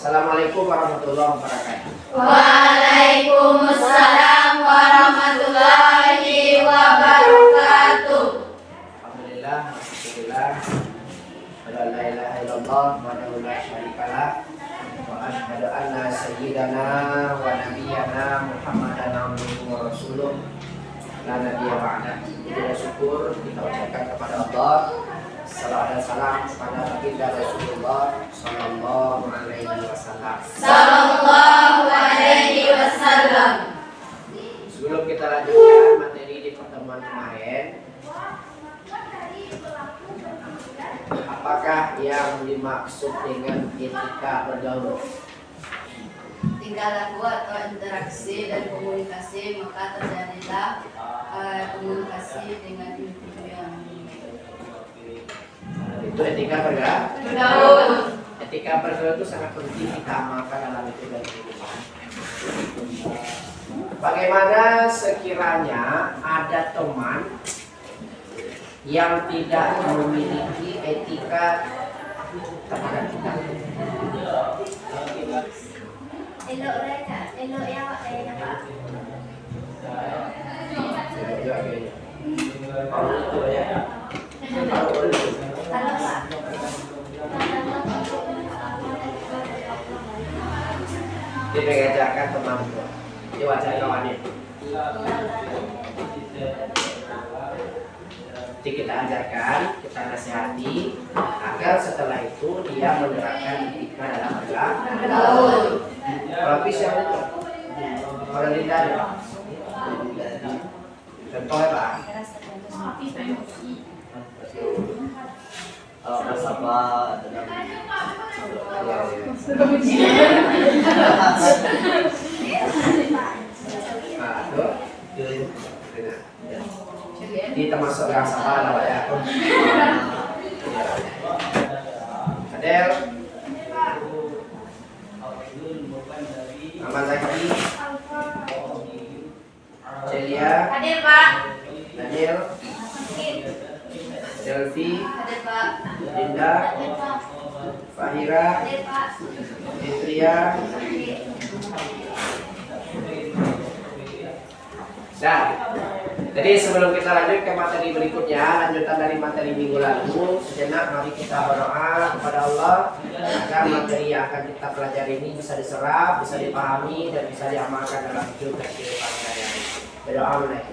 Assalamualaikum warahmatullahi wabarakatuh. Waalaikumsalam warahmatullahi wabarakatuh. Alhamdulillah, alhamdulillah. La ilaha illallah wa la syarika lah. Wa asyhadu anna sayyidana wa nabiyyana Muhammadan abduhu wa rasuluh. La nabiyya ba'da. Kita syukur kita ucapkan kepada Allah. Salam dan salam kepada baginda Rasulullah sallallahu alaihi wasallam. Sallallahu alaihi wasallam. Sebelum kita lanjutkan materi di pertemuan kemarin, apakah yang dimaksud dengan etika bergaul? Tingkah laku atau interaksi dan komunikasi, maka terjadilah komunikasi dengan individu yang Itu etika bergaul. Etika bergaul itu sangat penting kita amalkan dalam hidup dan kehidupan. Bagaimana sekiranya ada teman yang tidak memiliki etika terhadap kita? Elok raja, elok ya Pak. Dia mengajarkan teman, dia wajar kawannya. Jadi kita ajarkan, kita nasihati agar setelah itu dia menerapkan etika dalam bergaul. Kalau bisa itu, kalau tidak ada. Contohnya Pak. Nasabah dalam Ini termasuk yang salah lah ya. Adel, Mama Zaki, Celia, Hadir Pak. Daniel, Delvi, Hadir Pak. Dinda, Fahira, Hadir Pak. Fitria. Nah, jadi sebelum kita lanjut ke materi berikutnya, lanjutan dari materi minggu lalu, sejenak mari kita berdoa kepada Allah agar materi yang akan kita pelajari ini bisa diserap, bisa dipahami, dan bisa diamalkan dalam hidup dan kehidupan sehari-hari. Berdoa mulai.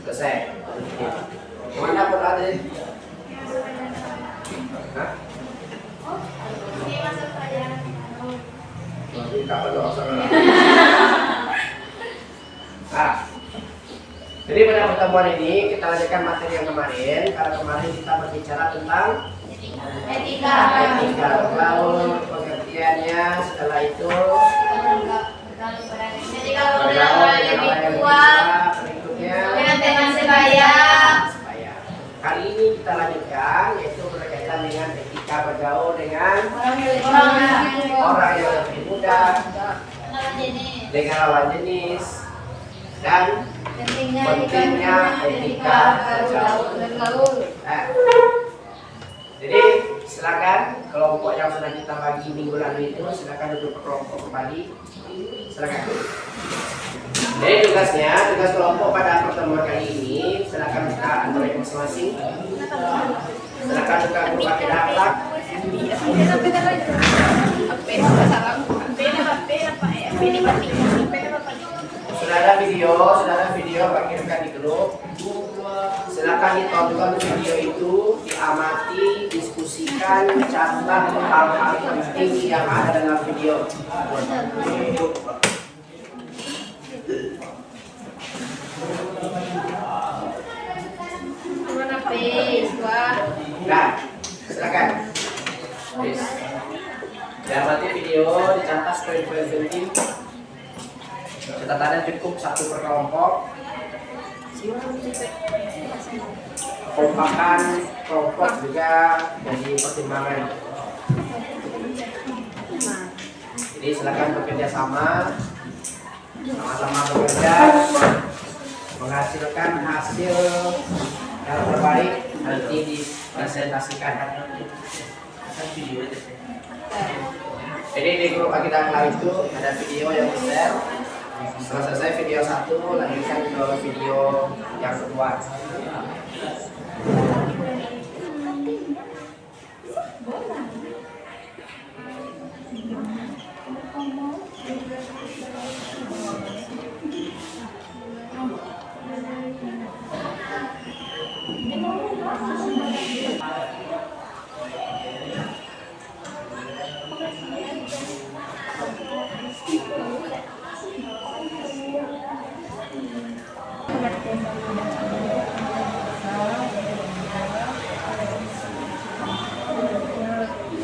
Selesai. Mana pun ada. Hah? Ini masuk pelajaran. Tidak perlu saudara. Nah, jadi pada pertemuan ini kita lanjutkan materi yang kemarin. Karena kemarin kita berbicara tentang Etika. etika bergaul, pengertiannya. Setelah itu Etika bergaul yang lebih kuat berikutnya dengan teman sebaya. Kali ini kita lanjutkan yaitu berkaitan dengan etika bergaul dengan orang yang lebih muda, dengan lawan jenis, dan pentingnya etika bergaul. Nah, jadi silakan kelompok yang sudah kita bagi minggu lalu itu silakan duduk ke kelompok kembali. Silakan. Jadi tugas kelompok pada pertemuan kali ini silakan buka Android masing-masing. Silakan buka berbagi akhlak. Sudah ada video bagi rekan di grup. Silakan ditonton video itu, diamati, diskusikan, catat hal-hal penting yang ada dalam video. Nah, silakan. Diamati video, dicatat poin-poin penting. Catatannya cukup 1 per kelompok. Kompakan kelompok juga jadi pertimbangan. Jadi silakan bekerja sama bekerja menghasilkan hasil yang terbaik nanti dipresentasikan. Jadi di grup kita Akhlak itu ada video yang di-share. Setelah selesai video 1, lanjutkan ke video yang kedua.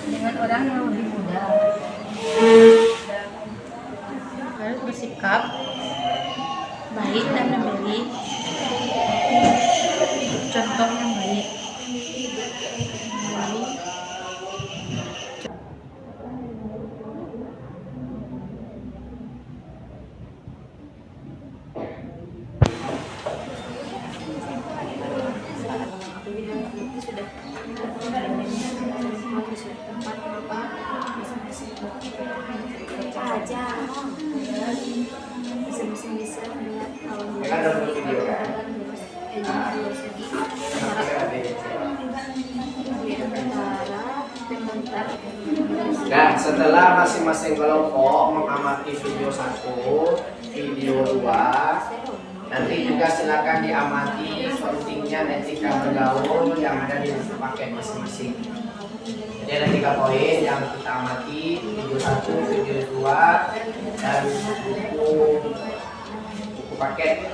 Dengan orang yang lebih muda harus bersikap baik dan memberi contoh yang baik. Aja. Bisa melihat kalau Kan ada video kan? Nah, setelah masing-masing kelompok mengamati video 1, video 2, nanti juga silakan diamati pentingnya etika bergaul yang ada di buku paket masing-masing. Jadi ada 3 poin yang kita amati, video 1, video 2, dan buku paket.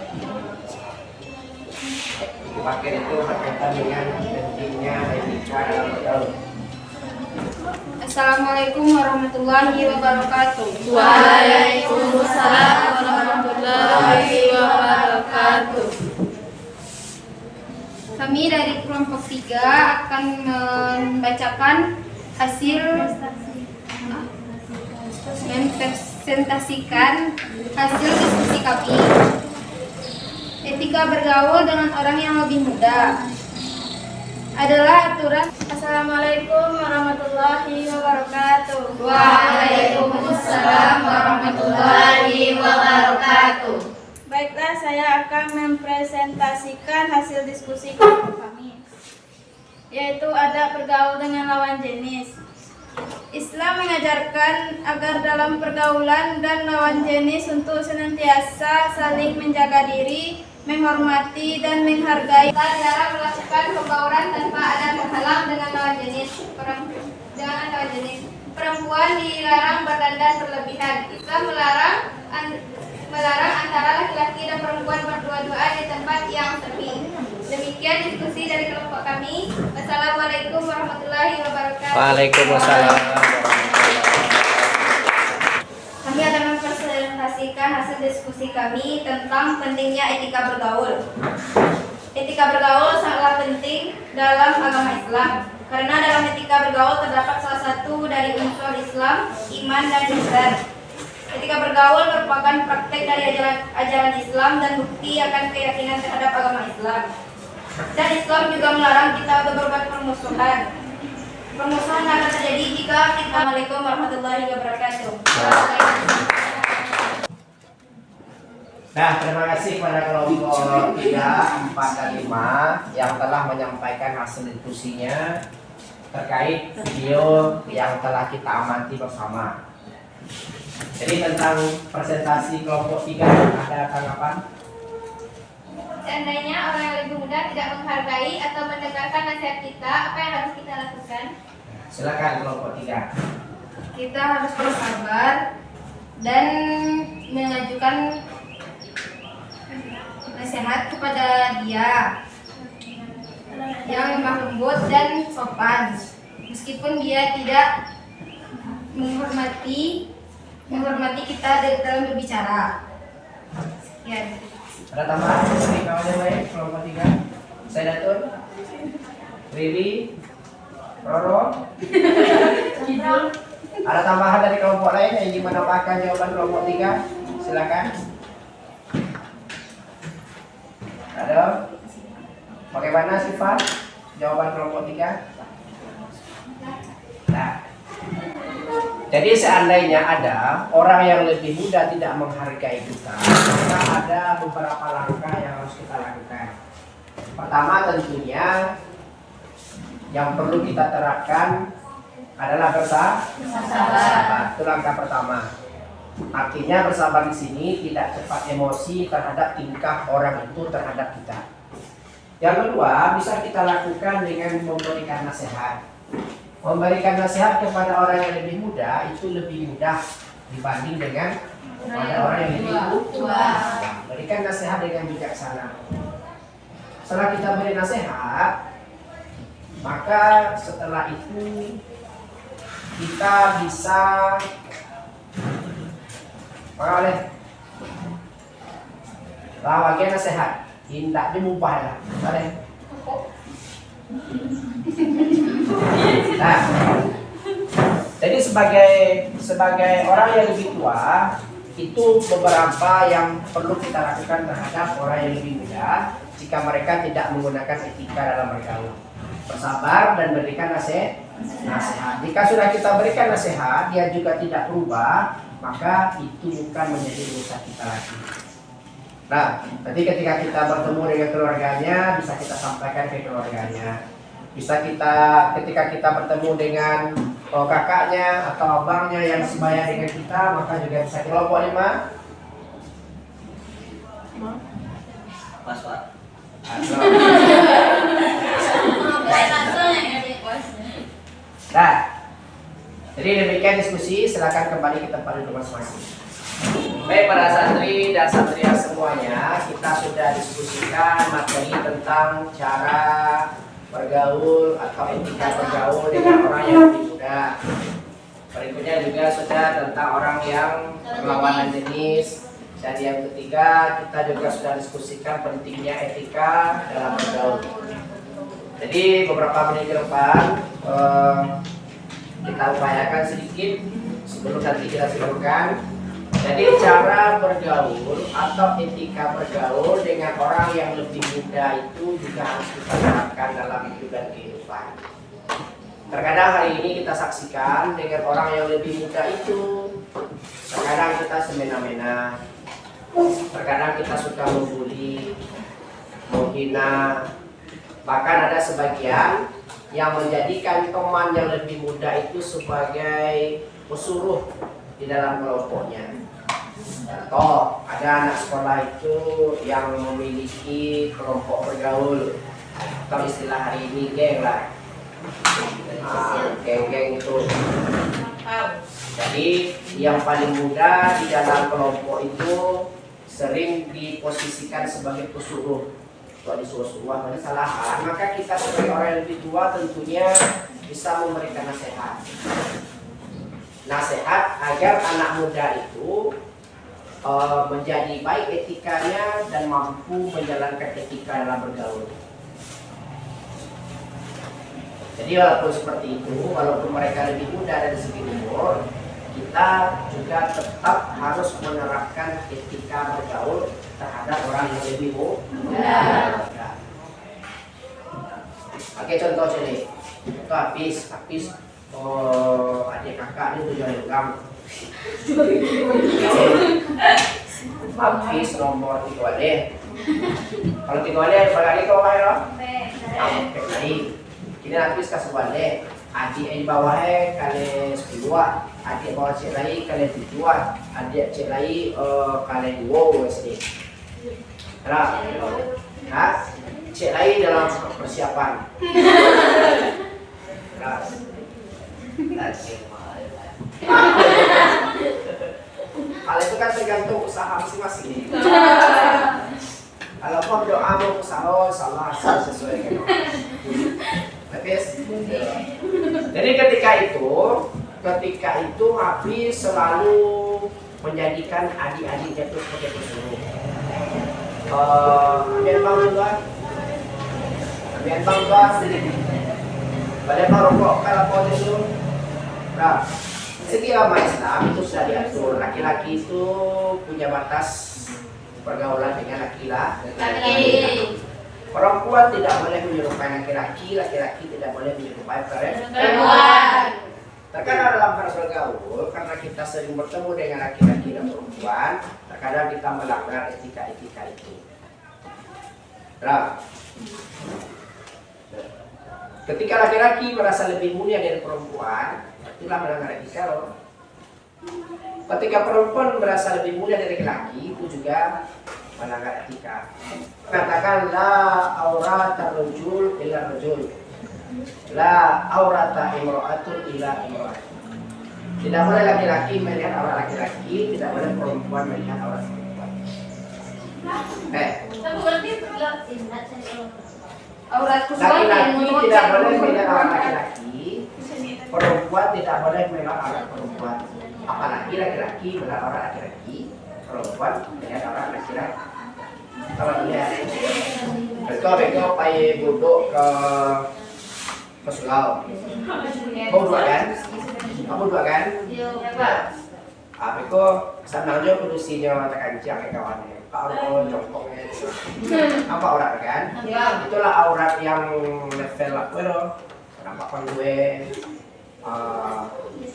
Buku paket itu berkaitan dengan pentingnya etika dalam bergaul. Assalamualaikum warahmatullahi wabarakatuh. Waalaikumsalam warahmatullahi wabarakatuh. Kami dari kelompok 3 akan membacakan mempresentasikan hasil diskusi kami. Etika bergaul dengan orang yang lebih muda adalah aturan. Assalamualaikum warahmatullahi wabarakatuh. Waalaikumsalam warahmatullahi wabarakatuh. Baiklah, saya akan mempresentasikan hasil diskusi kelompok kami, yaitu ada bergaul dengan lawan jenis. Islam mengajarkan agar dalam pergaulan dan lawan jenis untuk senantiasa saling menjaga diri, menghormati dan menghargai. Kita dilarang melakukan pembauran tanpa ada penghalang dengan lawan jenis. Perempuan dilarang berdandan berlebihan. Islam melarang antara laki-laki dan perempuan berdua-dua di tempat yang sepi. Demikian diskusi dari kelompok kami. Wassalamualaikum warahmatullahi wabarakatuh. Waalaikumsalam. Kami akan mempresentasikan hasil diskusi kami tentang pentingnya etika bergaul. Etika bergaul sangatlah penting dalam agama Islam, karena dalam etika bergaul terdapat salah satu dari unsur Islam, iman dan ihsan. Etika bergaul merupakan praktek dari ajaran Islam dan bukti akan keyakinan terhadap agama Islam. Dan Islam juga melarang kita untuk berbuat permusuhan. Permusuhan akan terjadi jika kita. Assalamualaikum warahmatullahi wabarakatuh. Nah, terima kasih kepada kelompok 3, 4, dan 5 yang telah menyampaikan hasil diskusinya terkait video yang telah kita amati bersama. Jadi tentang presentasi kelompok 3 ada tanggapan? Seandainya orang yang lebih muda tidak menghargai atau mendengarkan nasihat kita, apa yang harus kita lakukan? Silakan kelompok 3. Kita harus bersabar dan mengajukan nasihat kepada dia yang lemah lembut dan sopan, meskipun dia tidak menghormati kita dalam berbicara. Sekian. Ada tambahan dari kawan yang lain kelompok 3? Saya Datul, Riri, Roro. Ada tambahan dari kelompok lain yang ingin menambahkan jawaban kelompok 3? Silakan. Ada? Bagaimana Sifat? Jawaban kelompok 3? Nah, jadi seandainya ada orang yang lebih muda tidak menghargai kita, maka ada beberapa langkah yang harus kita lakukan. Pertama tentunya yang perlu kita terapkan adalah bersabar. Itu langkah pertama. Artinya bersabar di sini tidak cepat emosi terhadap tingkah orang itu terhadap kita. Yang kedua, bisa kita lakukan dengan memberikan nasihat. Memberikan nasihat kepada orang yang lebih muda itu lebih mudah dibanding dengan kepada orang yang lebih tua. Berikan nasihat dengan bijaksana. Setelah kita beri nasihat, maka setelah itu kita bisa mengalih bagian nasihat. Tidak dimubah lah. Nah, jadi sebagai orang yang lebih tua, itu beberapa yang perlu kita lakukan terhadap orang yang lebih muda jika mereka tidak menggunakan etika dalam bergaul. Bersabar dan berikan nasihat. Jika sudah kita berikan nasihat, dia juga tidak berubah, maka itu bukan menjadi urusan kita lagi. Nah, nanti ketika kita bertemu dengan keluarganya, bisa kita sampaikan ke keluarganya. Bisa ketika kita bertemu dengan kakaknya atau abangnya yang sebaya dengan kita, maka juga bisa kelompok 5. Pas Pak. Nah, jadi demikian diskusi. Silakan kembali ke tempat duduk masing-masing. Baik para santri dan santriah semuanya, kita sudah diskusikan materi tentang cara bergaul atau etika bergaul dengan orang yang lebih muda. Berikutnya juga sudah tentang orang yang berlawanan jenis. Dan yang ketiga, kita juga sudah diskusikan pentingnya etika dalam bergaul. Jadi beberapa menit ke depan kita upayakan sedikit sebelum nanti kita simpulkan. Jadi cara bergaul atau etika bergaul dengan orang yang lebih muda itu juga harus kita terapkan dalam hidup dan kehidupan. Terkadang hari ini kita saksikan dengan orang yang lebih muda itu, terkadang kita semena-mena, terkadang kita suka membuli, menghina, bahkan ada sebagian yang menjadikan teman yang lebih muda itu sebagai pesuruh di dalam kelompoknya. Contoh, ada anak sekolah itu yang memiliki kelompok bergaul, atau istilah hari ini geng lah. Geng-geng itu. Jadi yang paling muda di dalam kelompok itu sering diposisikan sebagai pesuruh. Kalau disuruh-suruh ada kesalahan, maka kita sebagai orang yang lebih tua tentunya bisa memberikan nasihat. Nasihat agar anak muda itu menjadi baik etikanya dan mampu menjalankan etika dalam bergaul. Jadi walaupun seperti itu, walaupun mereka lebih muda dari segi umur, kita juga tetap harus menerapkan etika bergaul terhadap orang yang lebih muda. Oke, contoh sini. Itu habis adik kakak ini tujuan logam. Habis nomor 3 wale. Kalau 3 wale bagi kau kaya loh. Sampai lagi. Kini habis kasih wale. Adik di bawahnya kali 10, adik bawah cek lagi kali 7, adik cek lagi kali 2 SD. Nah, cek lagi dalam persiapan. Hal itu kan tergantung usaha masing-masing. Kalau kau doa mau usaha, salah sesuai dengan jadi ketika itu habis selalu menjadikan adik-adiknya itu sebagai pesuruh. Ambil bang juga, balik bang rokok kalau kau itu. Nah, segi agama Islam itu sudah diatur, laki-laki itu punya batas pergaulan dengan laki-laki. Perempuan tidak boleh menyerupai laki-laki, laki-laki tidak boleh menyerupai Perempuan. Terkadang dalam hal bergaul, karena kita sering bertemu dengan laki-laki dan perempuan, terkadang kita melanggar etika-etika itu. Nah, ketika laki-laki merasa lebih mulia dari perempuan, itulah melanggar etika loh. Ketika perempuan merasa lebih mulia dari laki-laki, itu juga melanggar etika. Katakan la aurata rajul illa rajul, la aurata imra'atun illa imra'at. Tidak boleh laki-laki melihat aurat laki-laki, tidak boleh perempuan melihat aurat perempuan. Laki-laki tidak boleh melihat aurat laki-laki, perempuan tidak boleh melihat aurat perempuan. Apalagi laki-laki melihat aurat laki-laki, perempuan melihat aurat laki-laki. Kalau lihat, bekoไปduduk ke Sulau. Kamu dua kan? Kamu dua kan? Nah, beko senang juga produksinya tak kancing kayak kawannya. Kalau jongkoknya itu apa aurat kan? Itulah aurat yang level apa loh? Penampakan gue.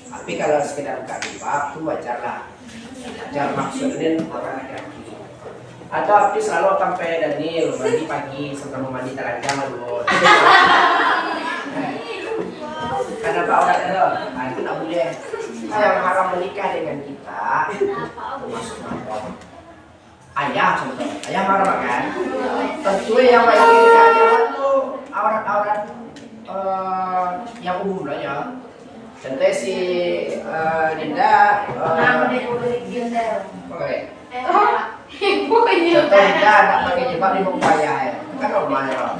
Tapi kalau sekedar buka jilbab itu wajar lah. Wajar maksudnya orang laki-laki. Atau api selalu sampai Daniel mandi pagi sebelum mandi telanjang dulu. Karena Pak aurat itu, nah itu tak boleh. Yang haram menikah dengan kita termasuk mabok. Ayah contoh, ayah marah kan? Tentu yang baik nikahnya itu aurat-aurat yang umum lah ya. Contoh si Dinda. Oke. Contoh Dinda nak pakai jilbab di muka ayah ya, kan normal ya.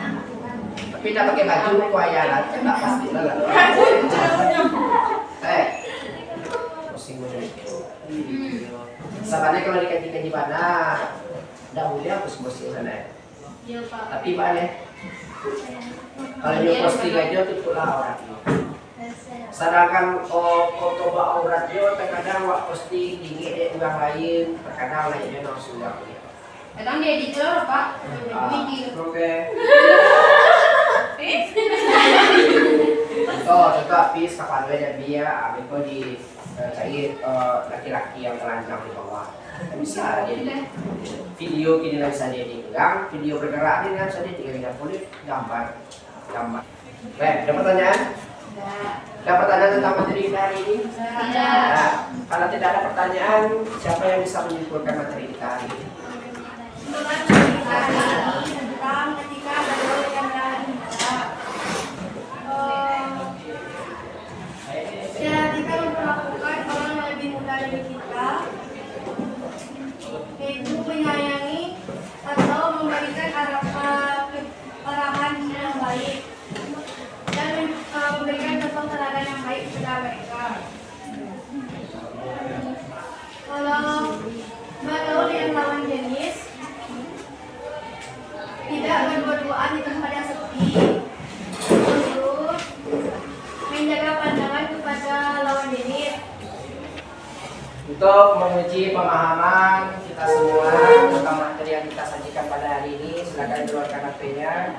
Tapi nak pakai baju muka ayah lah, kan tak pasti lah. Pusing Sabarnya kalau dikaji-kaji mana, tidak boleh pusing sana. Tapi mana? Kalau dia posting aja itu pula auratnya. Sedangkan foto aurat dia terkadang wak posting tinggi dari orang lain, terkadang lainnya langsung jauh. Kadang dia di celor Pak. Oke. Contoh habis kapan dan dia, habis itu di cair laki-laki yang telanjang di bawah. Bisa jadi video kini bisa dia dipegang, video bergerak ini bisa dia tinggal kulit gambar. Baik, ada pertanyaan? Ada pertanyaan tentang materi kita hari ini? Nah, kalau tidak ada pertanyaan, siapa yang bisa menyimpulkan materi kita hari ini? Tentang ketika bergaul dengan kita memperlakukan orang yang lebih muda dari kita, yaitu menyayangi atau memberikan arahan yang baik dan memberikan contoh teladan yang baik kepada mereka. Kalau bergaul dengan lawan jenis, tidak berdua-duaan di tempat yang sepi. Terus menjaga pandangan kepada lawan jenis. Untuk menguji pemahaman kita semua tentang materi yang kita sajikan pada hari ini, silakan keluarkan HP-nya.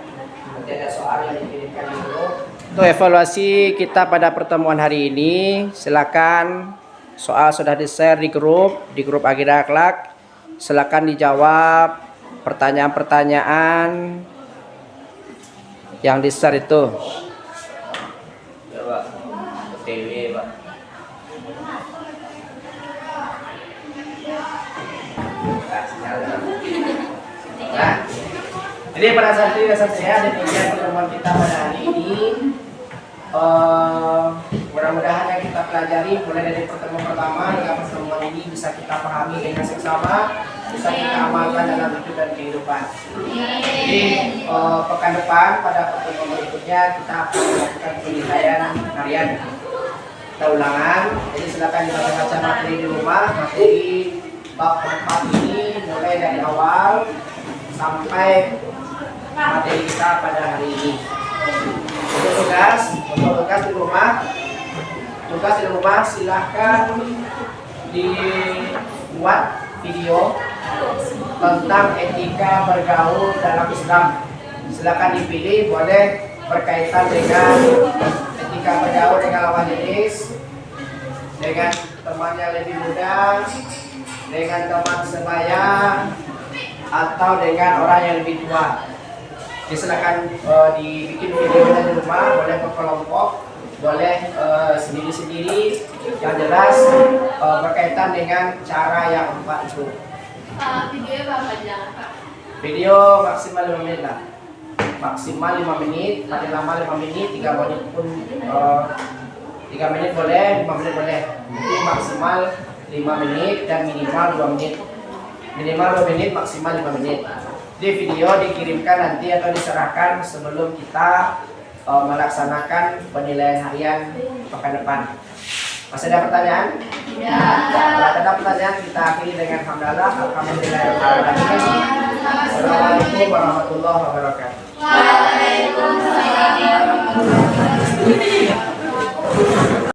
Nanti ada soal yang dikirimkan di grup. Untuk evaluasi kita pada pertemuan hari ini, silakan soal sudah di-share di grup Agenda Akhlak. Silakan dijawab pertanyaan-pertanyaan yang di-share itu. Ya, Pak. TV, Pak. Nah, jadi pada saat ini saya demikian pertemuan kita pada hari ini. Mudah-mudahan yang kita pelajari mulai dari pertemuan pertama hingga pertemuan ini bisa kita pahami dengan seksama, bisa kita amalkan dalam hidup dan kehidupan. Jadi pekan depan pada pertemuan berikutnya kita akan melakukan penilaian harian kita ulangan. Jadi silakan dibaca materi di rumah, materi bab keempat ini mulai dari awal sampai materi kita pada hari ini. Untuk tugas di rumah silahkan dibuat video tentang etika bergaul dalam Islam. Silakan dipilih, boleh berkaitan dengan etika bergaul dengan lawan jenis, dengan teman yang lebih muda, dengan teman sebaya, atau dengan orang yang lebih tua. Jadi silakan dibikin videonya di rumah, boleh berkelompok, boleh sendiri-sendiri, yang jelas berkaitan dengan cara yang 4 itu. Videonya berapa jam? Video maksimal 5 menit lah. Maksimal 5 menit, paling lama 5 menit, 3 menit pun 3 menit boleh, 5 menit boleh. Jadi maksimal 5 menit dan minimal 2 menit. Minimal 2 menit, maksimal 5 menit. Jadi video dikirimkan nanti atau diserahkan sebelum kita melaksanakan penilaian harian pekan depan. Masih ada pertanyaan? Ya. Kalau ada pertanyaan kita akhiri dengan hamdalah. Alhamdulillahirobbilalamin. Assalamualaikum warahmatullahi wabarakatuh.